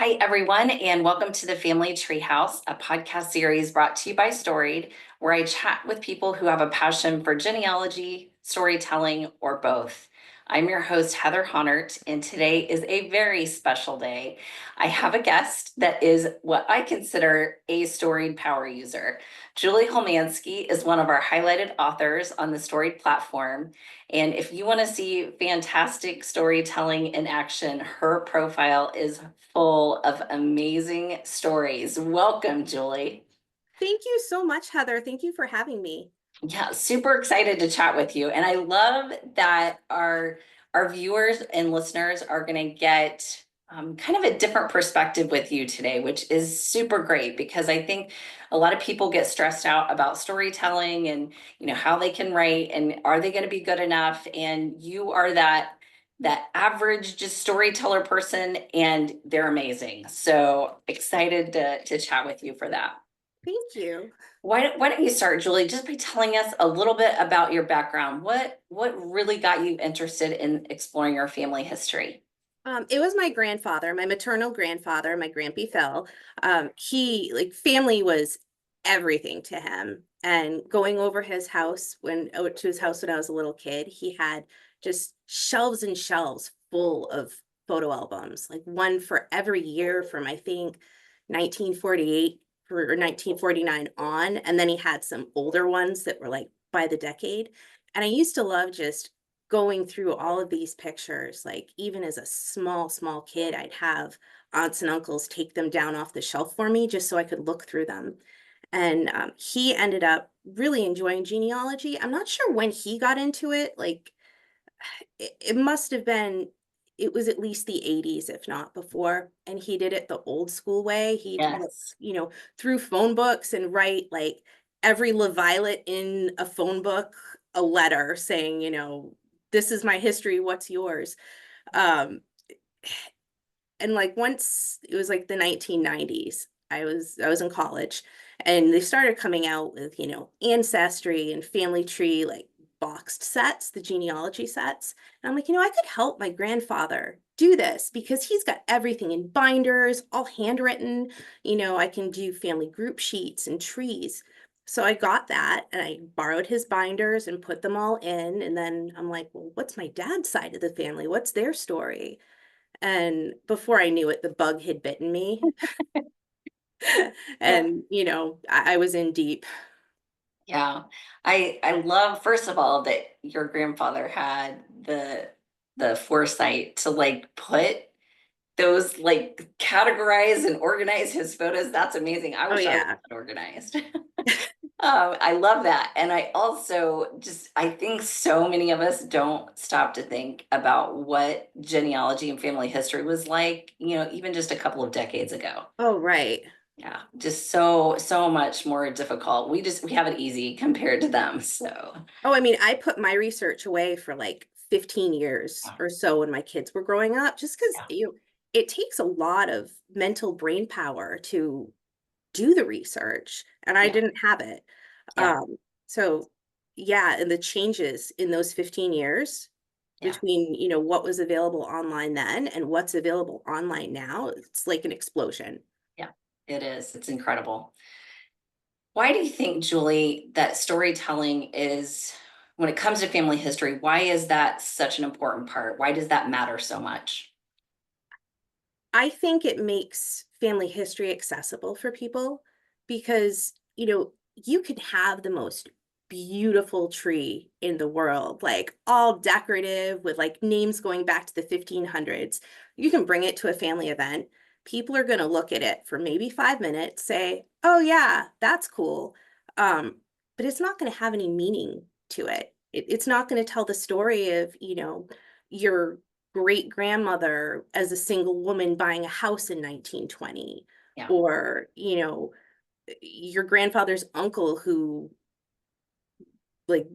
Hi, everyone, and welcome to the Family Treehouse, a podcast series brought to you by Storied, where I chat with people who have a passion for genealogy, storytelling, or both. I'm your host, Heather Haunert, and today is a very special day. I have a guest that is what I consider a Storied power user. Julie Holmansky is one of our highlighted authors on the Storied platform. And if you want to see fantastic storytelling in action, her profile is full of amazing stories. Welcome, Julie. Thank you so much, Heather. Thank you for having me. Yeah, super excited to chat with you. And I love that our viewers and listeners are going to get kind of a different perspective with you today, which is super great because I think a lot of people get stressed out about storytelling and how they can write and are they going to be good enough? And you are that average just storyteller person and they're amazing. So excited to chat with you for that. Thank you. Why don't you start, Julie, just by telling us a little bit about your background? What really got you interested in exploring your family history? It was my grandfather, my maternal grandfather, my Grampy Phil. He like family was everything to him. And going over his house to his house when I was a little kid, he had just shelves and shelves full of photo albums, like one for every year from I think 1948 or 1949 on. And then he had some older ones that were like by the decade. And I used to love just going through all of these pictures. Like even as a small kid, I'd have aunts and uncles take them down off the shelf for me just so I could look through them. And he ended up really enjoying genealogy. I'm not sure when he got into it. Like it must have been, it was at least the 80s, if not before. And he did it the old school way. He'd look, Yes. through phone books and write like every LaViolet in a phone book a letter saying, this is my history, what's yours? Um, and like once it was like the 1990s, I was in college and they started coming out with, Ancestry and Family Tree, like boxed sets, the genealogy sets. And I'm like, I could help my grandfather do this because he's got everything in binders, all handwritten. I can do family group sheets and trees. So I got that and I borrowed his binders and put them all in. And then I'm like, well, what's my dad's side of the family? What's their story? And before I knew it, the bug had bitten me. Yeah. And, I was in deep. Yeah. I love, first of all, that your grandfather had the foresight to like put those like categorize and organize his photos. That's amazing. I Oh, wish I was yeah. that organized. I love that. And I also just, I think so many of us don't stop to think about what genealogy and family history was like, even just a couple of decades ago. Oh, right. Yeah, just so much more difficult. We have it easy compared to them. So, Oh, I mean, I put my research away for like 15 years yeah, or so when my kids were growing up, just because yeah, it takes a lot of mental brain power to do the research, and I yeah, didn't have it. yeah, So yeah, and the changes in those 15 years yeah, between, what was available online then and what's available online now, it's like an explosion. yeah. It is. It's incredible. Why do you think, Julie, that storytelling is, when it comes to family history, why is that such an important part? Why does that matter so much? I think it makes family history accessible for people because, you could have the most beautiful tree in the world, like all decorative with like names going back to the 1500s. You can bring it to a family event. People are going to look at it for maybe 5 minutes, say, "Oh yeah, that's cool." But it's not going to have any meaning to it. It's not going to tell the story of, your great grandmother as a single woman buying a house in 1920, Yeah, or your grandfather's uncle who like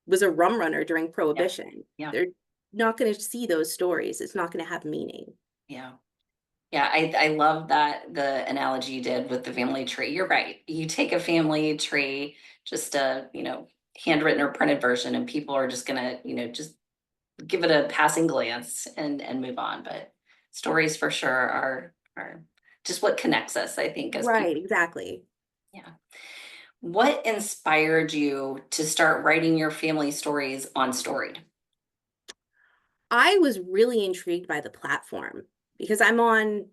was a rum runner during yeah, prohibition. yeah, They're not going to see those stories. It's not going to have meaning. yeah. Yeah, I love that the analogy you did with the family tree. You're right. You take a family tree, just a, handwritten or printed version, and people are just gonna, just give it a passing glance and move on. But stories for sure or just what connects us, I think, as people. Right, exactly. Yeah. What inspired you to start writing your family stories on Storied? I was really intrigued by the platform because I'm on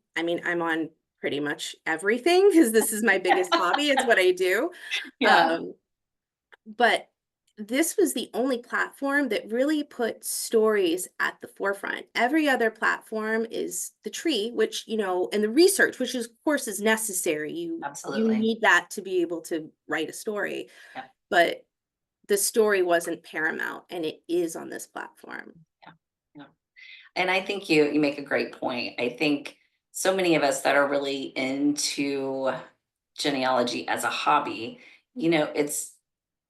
pretty much everything because this is my biggest hobby. It's what I do. Yeah, Um, but this was the only platform that really put stories at the forefront. Every other platform is the tree, which, and the research, which is, of course is necessary. You absolutely. need that to be able to write a story, Yeah, but the story wasn't paramount and it is on this platform. yeah, yeah. And I think you make a great point. I think so many of us that are really into genealogy as a hobby, it's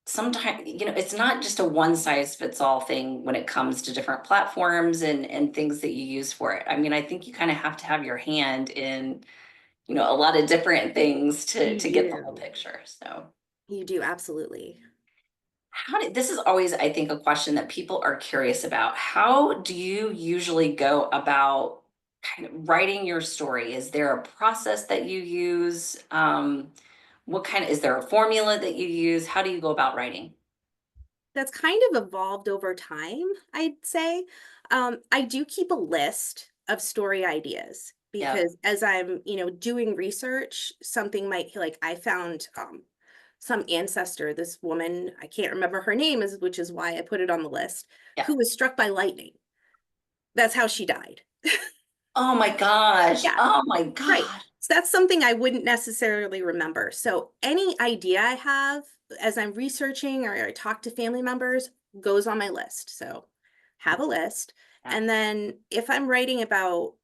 sometimes, it's not just a one size fits all thing when it comes to different platforms and things that you use for it. I mean, I think you kind of have to have your hand in, a lot of different things to You get the whole do. picture. So You do, absolutely. this is always, I think, a question that people are curious about. How do you usually go about kind of writing your story? Is there a process that you use? Is there a formula that you use? How do you go about writing? That's kind of evolved over time, I'd say. I do keep a list of story ideas Yep. because as I'm, doing research, something might like I found some ancestor, this woman, I can't remember her name, which is why I put it on the list, Yeah. who was struck by lightning. That's how she died. Oh my gosh. Yeah. Oh my Right. gosh. So that's something I wouldn't necessarily remember. So any idea I have as I'm researching or I talk to family members goes on my list. So have a list. Yeah. And then if I'm writing about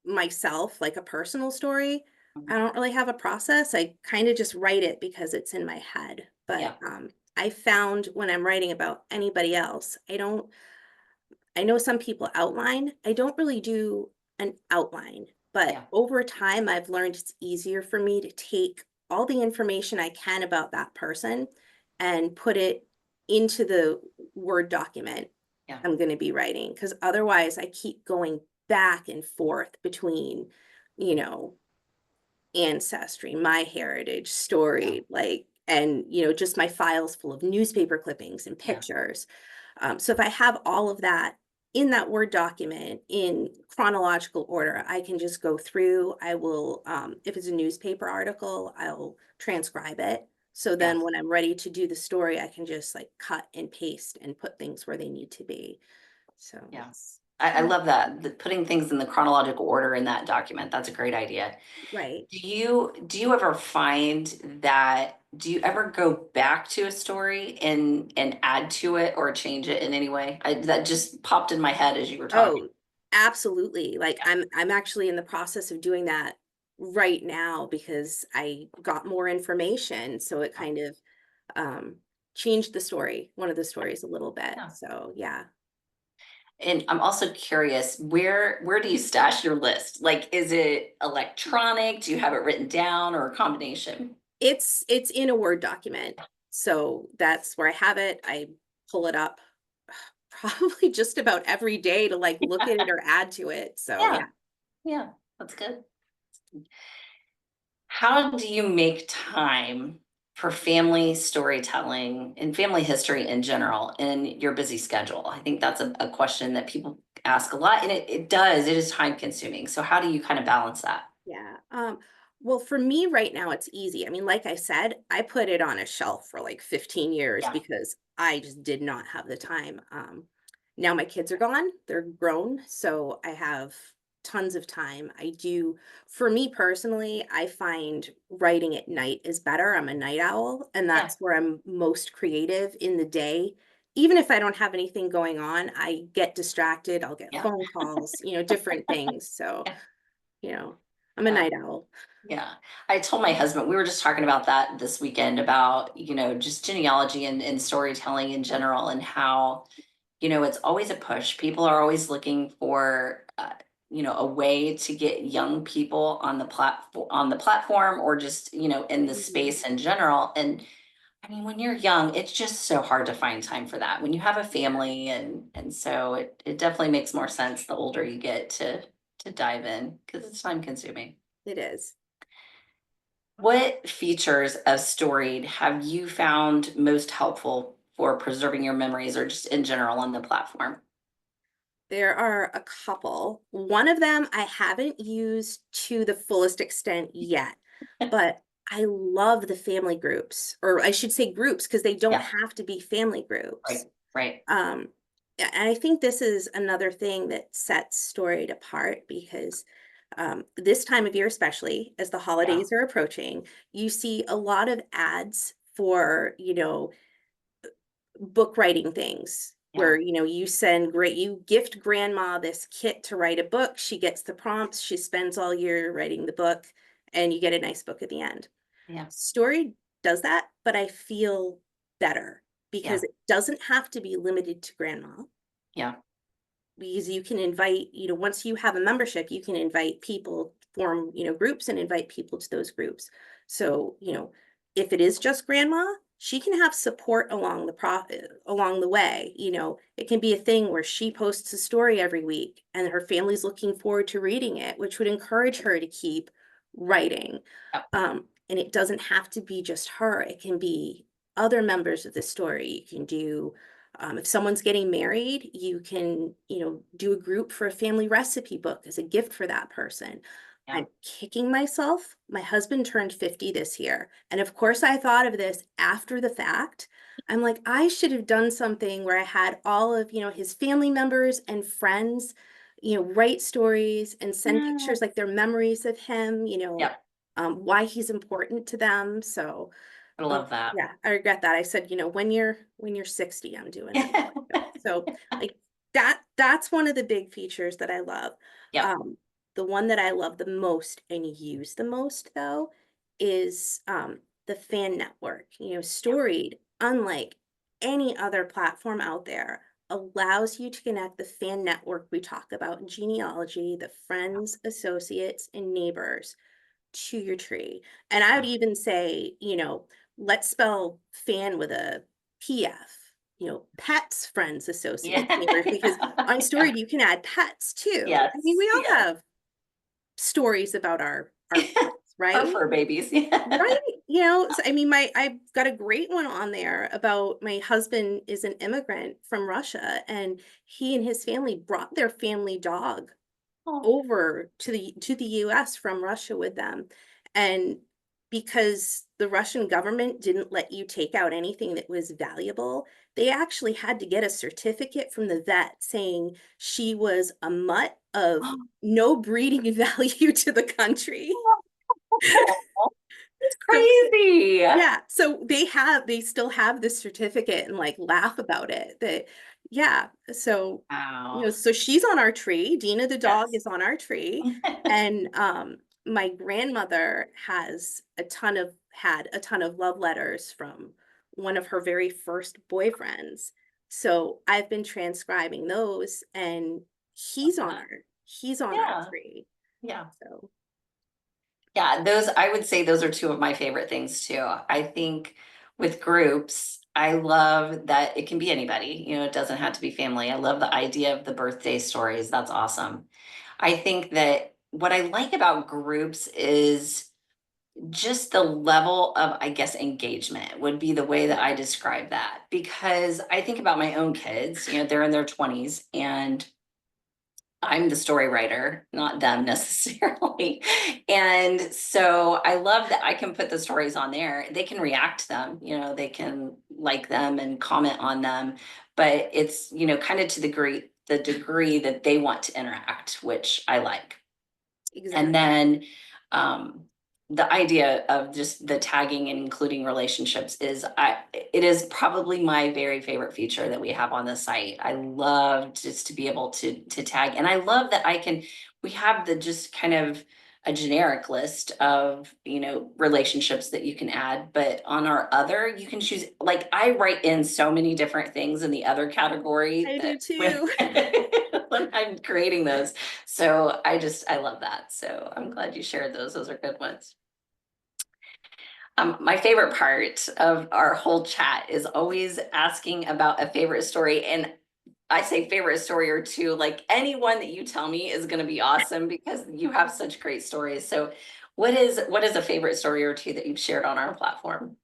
myself, like a personal story, Mhm. I don't really have a process. I kind of just write it because it's in my head. But Yeah. I found when I'm writing about anybody else, I know some people outline. I don't really do an outline, but Yeah. over time, I've learned it's easier for me to take all the information I can about that person and put it into the Word document Yeah. I'm going to be writing. Because otherwise, I keep going back and forth between, you know, ancestry, my heritage, Yeah. story, like, and, just my files full of newspaper clippings and Yeah. pictures. So if I have all of that in that Word document in chronological order, I can just go through. I will, if it's a newspaper article, I'll transcribe it. So Yeah. then when I'm ready to do the story, I can just like cut and paste and put things where they need to be. So Yeah. it's I kind of love that. Putting things in the chronological order in that document. That's a great idea. right. Do you ever find that do you ever go back to a story and add to it or change it in any way? That just popped in my head as you were talking. Oh, absolutely. Like Yeah. I'm actually in the process of doing that right now because I got more information. So it Yeah. kind of um changed the story, one of the stories a little bit. Yeah. So yeah. And I'm also curious, where do you stash your list? Like, is it electronic? Do you have it written down or a combination? It's in a Word document. So that's where I have it. I pull it up probably just about every day to like look at it or add to it. So Yeah, yeah. yeah, that's good. How do you make time for family storytelling and family history in general in your busy schedule? I think that's a question that people ask a lot, and it is time consuming. So, how do you kind of balance that? Yeah. Well, for me right now, it's easy. I mean, like I said, I put it on a shelf for like 15 years Yeah, because I just did not have the time. Now my kids are gone, they're grown, so I have tons of time. For me personally, I find writing at night is better. I'm a night owl, and yeah, that's where I'm most creative in the day. Even if I don't have anything going on, I get distracted. I'll get yeah, phone calls, different things. So, yeah, you know, I'm a yeah. night owl. Yeah. I told my husband, we were just talking about that this weekend about, just genealogy and storytelling in general and how, it's always a push. People are always looking for, a way to get young people on the platform or just, in the Mhm. space in general. And I mean, when you're young, it's just so hard to find time for that. When you have a family and so it definitely makes more sense the older you get to dive in because it's time consuming. It is. What features of Storied have you found most helpful for preserving your memories or just in general on the platform? There are a couple. One of them I haven't used to the fullest extent yet, but I love the family groups, or I should say groups, because they don't Yeah, have to be family right, groups. right. Um, and I think this is another thing that sets Storied apart because this time of year, especially as the Yeah, holidays are approaching, you see a lot of ads for, book writing things yeah, where you gift grandma this kit to write a book, she gets the prompts, she spends all year writing the book, and you get a nice book at the end. yeah, Story does that, but I feel better because yeah, it doesn't have to be limited to grandma, yeah, because you can invite, once you have a membership, you can invite people, form, groups, and invite people to those groups. So, if it is just grandma, she can have support along the way. It can be a thing where she posts a story every week and her family's looking forward to reading it, which would encourage her to keep writing. yeah, And it doesn't have to be just her. It can be other members of the story. You can do, if someone's getting married, you can, do a group for a family recipe book as a gift for that person. yeah. I'm kicking myself. My husband turned 50 this year. And of course, I thought of this after the fact. I'm like, I should have done something where I had all of, his family members and friends, write stories and send Mm, pictures like their memories of him, yeah, why he's important to them. So, I love that. yeah, I regret that. I said, when you're 60, I'm doing it. So like that's one of the big features that I love. Yep. Um, the one that I love the most and use the most though is the fan network. Storied, unlike any other platform out there, allows you to connect the fan network we talk about in genealogy, the friends, associates, and neighbors to your tree. And I Yeah. would even say, let's spell fan with a PF, pets, friends, associates, neighbors, because Yeah. on Yeah. Storied you can add pets too. I mean, Yes. we all Yes. have stories about our pets, Our right? fur babies. Yeah. Right. So, I mean, I've got a great one on there about my husband is an immigrant from Russia, and he and his family brought their family dog Oh, over to the US from Russia with them. And because the Russian government didn't let you take out anything that was valuable, they actually had to get a certificate from the vet saying she was a mutt of no breeding value to the country. it's So crazy. yeah, so they still have this certificate and like laugh about it that yeah, so Wow. so she's on our tree. Dina the dog Yes. is on our tree. And my grandmother had a ton of love letters from one of her very first boyfriends. So I've been transcribing those and he's on our Yeah. tree. Yeah. So Yeah, those I would say those are two of my favorite things too. I think with groups, I love that it can be anybody, it doesn't have to be family. I love the idea of the birthday stories. That's awesome. I think that what I like about groups is just the level of, I guess, engagement would be the way that I describe that. Because I think about my own kids, they're in their 20s and I'm the story writer, not them necessarily. And so I love that I can put the stories on there. They can react to them, they can like them and comment on them, but it's, kind of to the degree that they want to interact, which I like. And exactly. then um, the idea of just the tagging and including relationships it is probably my very favorite feature that we have on the site. I love just to be able to tag, and I love that we have the just kind of a generic list of relationships that you can add, but on our other you can choose, like I write in so many different things in the other category I do that when too. when I'm creating those, so I love that. So I'm glad you shared those. Those are good ones. My favorite part of our whole chat is always asking about a favorite story. And I say favorite story or two, like anyone that you tell me is going to be awesome because you have such great stories. So what is a favorite story or two that you've shared on our platform?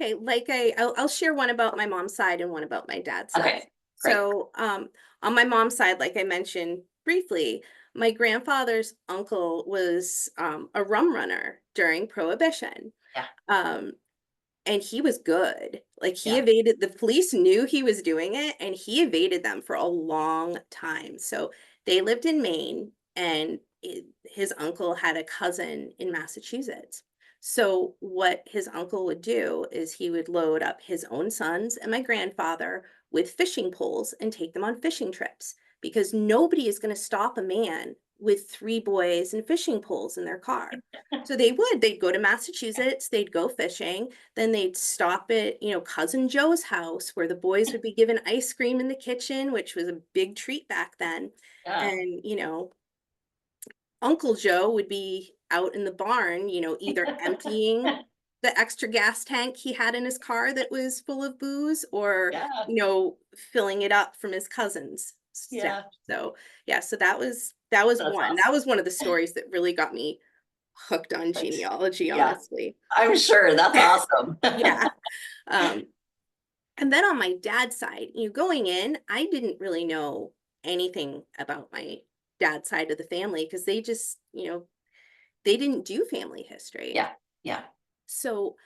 Okay, like I'll share one about my mom's side and one about my dad's side. Okay, great. So, on my mom's side, like I mentioned briefly, my grandfather's uncle was a rum runner during Prohibition. Yeah, Um, and he was good. Like, he yeah, evaded the police knew he was doing it, and he evaded them for a long time. So, they lived in Maine, and his uncle had a cousin in Massachusetts. So, what his uncle would do is he would load up his own sons and my grandfather with fishing poles and take them on fishing trips, because nobody is gonna stop a man with 3 boys and fishing poles in their car. So, they'd go to Massachusetts, they'd go fishing, then they'd stop at, cousin Joe's house where the boys would be given ice cream in the kitchen, which was a big treat back then. yeah, And, Uncle Joe would be out in the barn, either emptying the extra gas tank he had in his car that was full of booze, or, yeah, filling it up from his cousin's stash. yeah. So, yeah, so that was That's one. awesome. That was one of the stories that really got me hooked on But genealogy, yeah, honestly. I'm sure that's awesome. Yeah. Um, And then on my dad's side, going in, I didn't really know anything about my dad's side of the family because they just, they didn't do family history. Yeah, yeah, So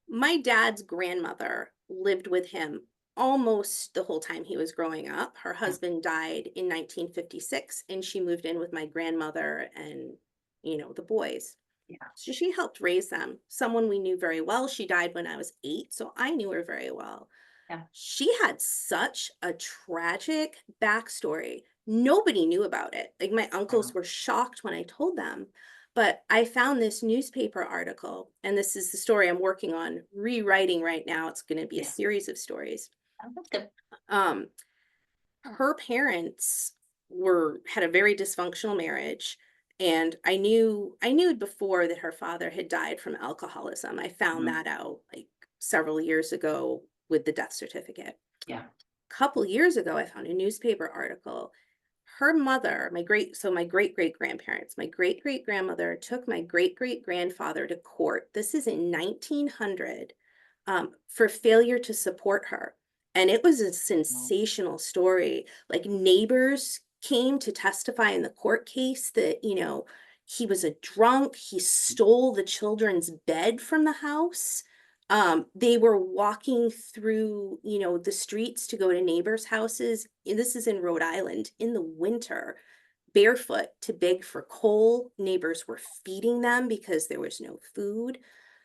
my dad's grandmother lived with him almost the whole time he was growing up. Her yeah, husband died in 1956, and she moved in with my grandmother and, the boys. yeah, So she helped raise them. Someone we knew very well. She died when I was 8, so I knew her very well. yeah. She had such a tragic backstory. Nobody knew about it. Like, my uncles Wow. were shocked when I told them. But I found this newspaper article, and this is the story I'm working on rewriting right now. It's going to be a Yeah, series of stories. oh, that's good. Um, Her parents were had a very dysfunctional marriage, and I knew before that her father had died from alcoholism. I found Mhm. that out like several years ago with the death certificate. Yeah, Couple years ago, I found a newspaper article. Her mother, my great great grandparents, my great great grandmother took my great great grandfather to court. This is in 1900, for failure to support her. And it was a no, sensational story. Like, neighbors came to testify in the court case that, he was a drunk, he stole the children's bed from the house. They were walking through, the streets to go to neighbors' houses. And this is in Rhode Island in the winter, barefoot to beg for coal. Neighbors were feeding them because there was no food.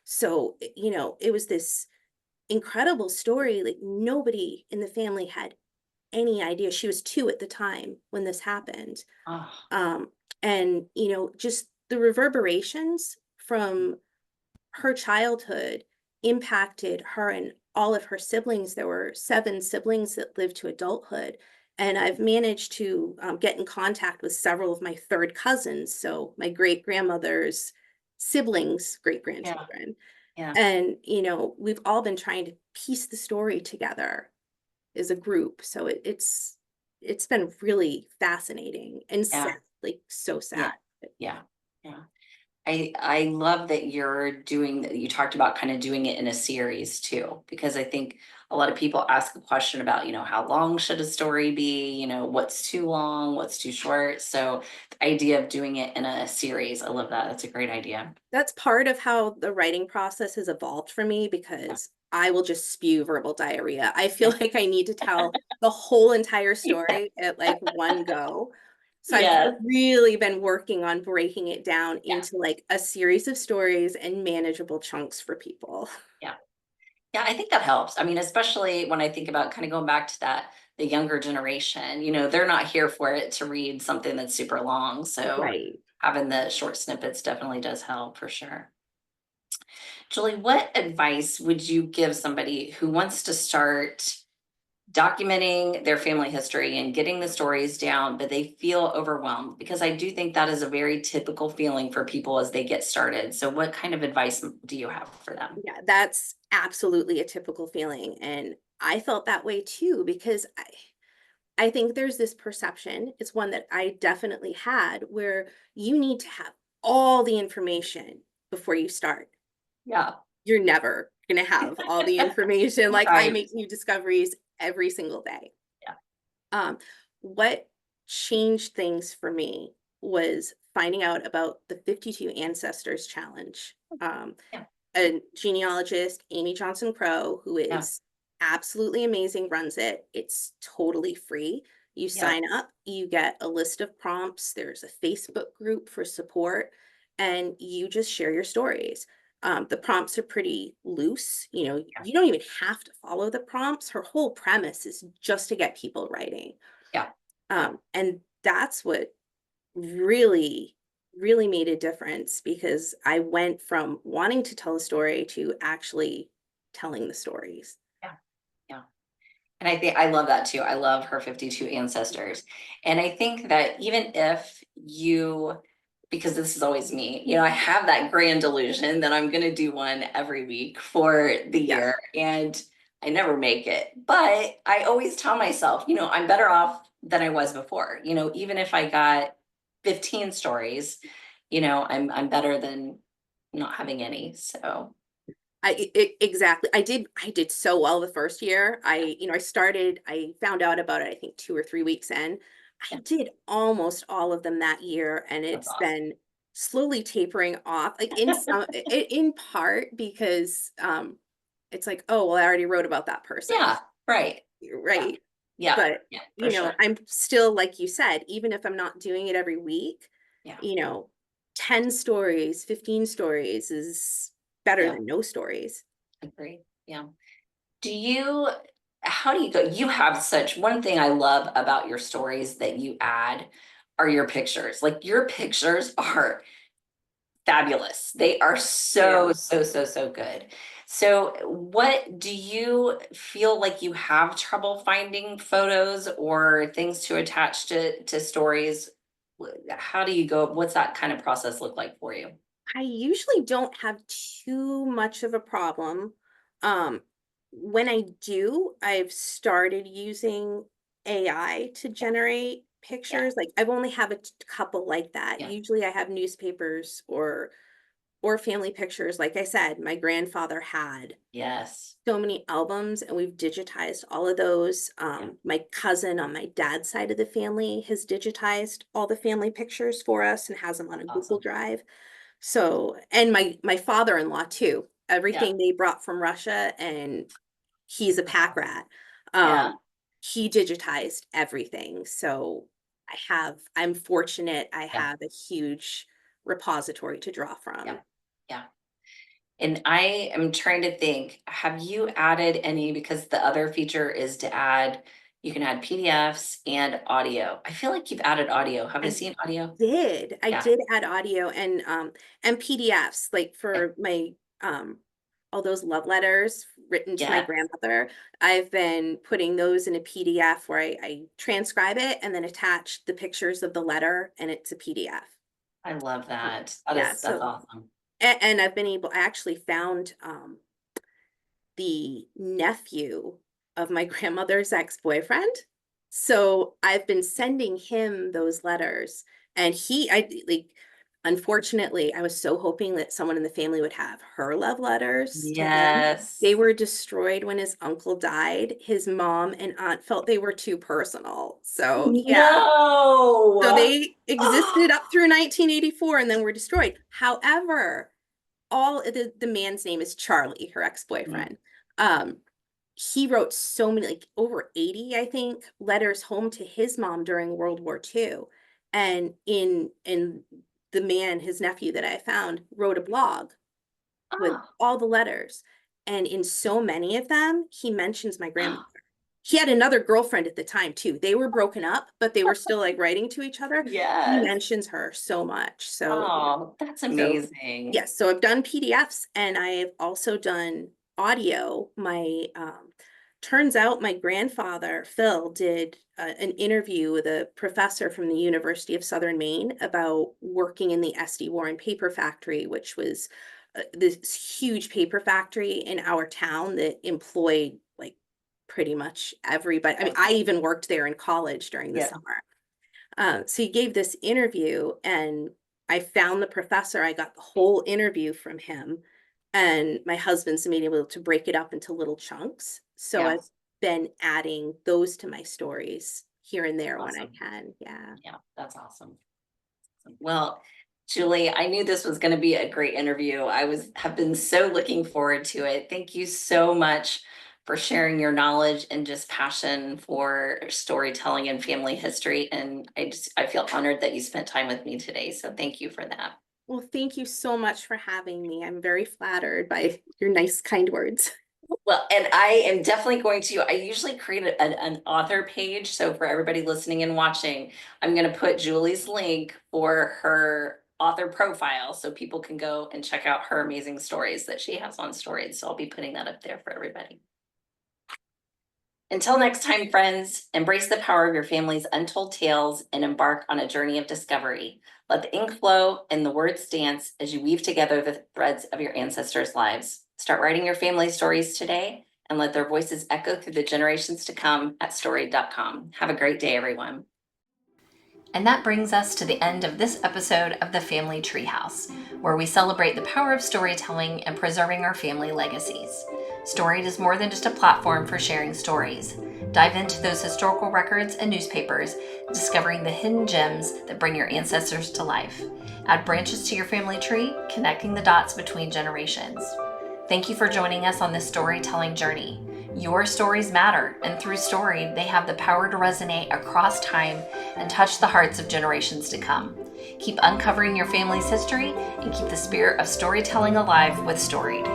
So, it was this incredible story. Like, nobody in the family had any idea. She was 2 at the time when this happened. oh, Um, and, just the reverberations from her childhood impacted her and all of her siblings. There were 7 siblings that lived to adulthood, and I've managed to, get in contact with several of my third cousins, so my great grandmother's siblings' great yeah, grandchildren. yeah, And, we've all been trying to piece the story together as a group. So it's been really fascinating and sad, yeah, like, so sad. yeah, yeah, yeah. I love that you're doing that. You talked about kind of doing it in a series too, because I think a lot of people ask a question about, how long should a story be? What's too long, what's too short. So the idea of doing it in a series, I love that. That's a great idea. That's part of how the writing process has evolved for me, Yeah. because I will just spew verbal diarrhea. I feel Yeah. like I need to tell the whole entire story at like one go. So I've Yes. really been working on breaking it down Yeah. into like a series of stories and manageable chunks for people. Yeah. Yeah. I think that helps. I mean, especially when I think about kind of going back to that, the younger generation, they're not here for it to read something that's super long. So Right. having the short snippets definitely does help for sure. Julie, what advice would you give somebody who wants to start documenting their family history and getting the stories down, but they feel overwhelmed? Because I do think that is a very typical feeling for people as they get started. So, what kind of advice do you have for them? Yeah, that's absolutely a typical feeling. And I felt that way too, because I think there's this perception, it's one that I definitely had, where you need to have all the information before you start. Yeah. You're never gonna have all the information. Like, I Right. make new discoveries every single day. Yeah. Um, what changed things for me was finding out about the 52 Ancestors Challenge. Yeah. A genealogist, Amy Johnson Crow, who Yeah. is absolutely amazing, runs it. It's totally free. You Yeah. sign up, you get a list of prompts. There's a Facebook group for support, and you just share your stories. The prompts are pretty loose. Yeah. You don't even have to follow the prompts. Her whole premise is just to get people writing. Yeah. And that's what really, really made a difference, because I went from wanting to tell a story to actually telling the stories. Yeah. Yeah. And I think I love that too. I love her 52 ancestors. And I think that even if you, because this is always me, I have that grand delusion that I'm going to do one every week for the Yeah, year, and I never make it. But I always tell myself, I'm better off than I was before. Even if I got 15 stories, I'm better than not having any. So, exactly. I did so well the first year. yeah, I found out about it, I think 2 or 3 weeks in. I yeah, did almost all of them that year, and that's it's awesome. been slowly tapering off, like in part because it's like, oh, well, I already wrote about that person. Yeah, right. Yeah, Right. yeah, But, yeah, for sure. I'm still, like you said, even if I'm not doing it every week, Yeah, you know, 10 stories, 15 stories is better yeah, than no stories. agree. Yeah. Do you, how do you go? You have such, one thing I love about your stories that you add are your pictures. Like your pictures are fabulous. They are so, You. so, so, so good. So, what do you feel like you have trouble finding photos or things to attach to stories? How do you go? What's that kind of process look like for you? I usually don't have too much of a problem. Um, when I do, I've started using AI to Yeah, generate yeah, pictures. Like, I've only have a couple like that. yeah. Usually I have newspapers or family pictures. Like I said, my grandfather had Yes. so many albums, and we've digitized all of those. Yeah. My cousin on my dad's side of the family has digitized all the family pictures for us and has them on a Google Awesome. Drive. So, and my father-in-law too. Yeah. Everything they brought from Russia, and he's a That's pack awesome. rat. Yeah. He digitized everything. So I'm fortunate I Yeah. have a huge repository to draw Yeah. from. Yeah. And I am trying to think, have you added any, because the other feature is to add, you can add PDFs and audio. I feel like you've added audio. Have I I seen audio? I Yeah. did add audio and PDFs, like Yeah. for my all those love letters written to my Yes. grandmother. I've been putting those in a PDF where I transcribe it and then attach the pictures of the letter, and it's a PDF. I love that. Yeah, That's so awesome. and I actually found the nephew of my grandmother's ex-boyfriend. So I've been sending him those letters, and I like, unfortunately, I was so hoping that someone in the family would have her love letters to him. They Yes. were destroyed when his uncle died. His mom and aunt felt they were too personal. So yeah, so No. they existed up through 1984 and then were destroyed. However, the man's name is Charlie, her Mm. ex-boyfriend. Um, he wrote so many, like over 80, I think, letters home to his mom during World War II. And in the man, his nephew that I found, wrote a blog with Oh. all the letters. And in so many of them, he mentions my grandmother. Oh. He had another girlfriend at the time too. They were broken up, but they were still like writing to each other. He Yes. mentions her so much. So Oh, that's so, amazing. yes, so I've done PDFs and I've also done audio. Turns out my grandfather, Phil, did an interview with a professor from the University of Southern Maine about working in the SD Warren paper factory, which was this huge paper factory in our town that employed like pretty much everybody. I mean, I even worked there in college during the Yeah. summer. So he gave this interview, and I found the professor. I got the whole interview from him, and my husband's been able to break it up into little chunks. So Yeah. I've been adding those to my stories here and there when I Awesome. can. Yeah. Yeah, that's awesome. Well, Julie, I knew this was going to be a great interview. Have been so looking forward to it. Thank you so much for sharing your knowledge and just passion for storytelling and family history. And I feel honored that you spent time with me today. So thank you for that. Well, thank you so much for having me. I'm very flattered by your nice, kind words. Well, and I am definitely I usually create an author page. So for everybody listening and watching, I'm going to put Julie's link for her author profile so people can go and check out her amazing stories that she has on Storied. So I'll be putting that up there for everybody. Until next time, friends, embrace the power of your family's untold tales and embark on a journey of discovery. Let the ink flow and the words dance as you weave together the threads of your ancestors' lives. Start writing your family stories today and let their voices echo through the generations to come at storied.com. Have a great day, everyone. And that brings us to the end of this episode of the Family Treehouse, where we celebrate the power of storytelling and preserving our family legacies. Storied is more than just a platform for sharing stories. Dive into those historical records and newspapers, discovering the hidden gems that bring your ancestors to life. Add branches to your family tree, connecting the dots between generations. Thank you for joining us on this storytelling journey. Your stories matter, and through Storied, they have the power to resonate across time and touch the hearts of generations to come. Keep uncovering your family's history and keep the spirit of storytelling alive with Storied.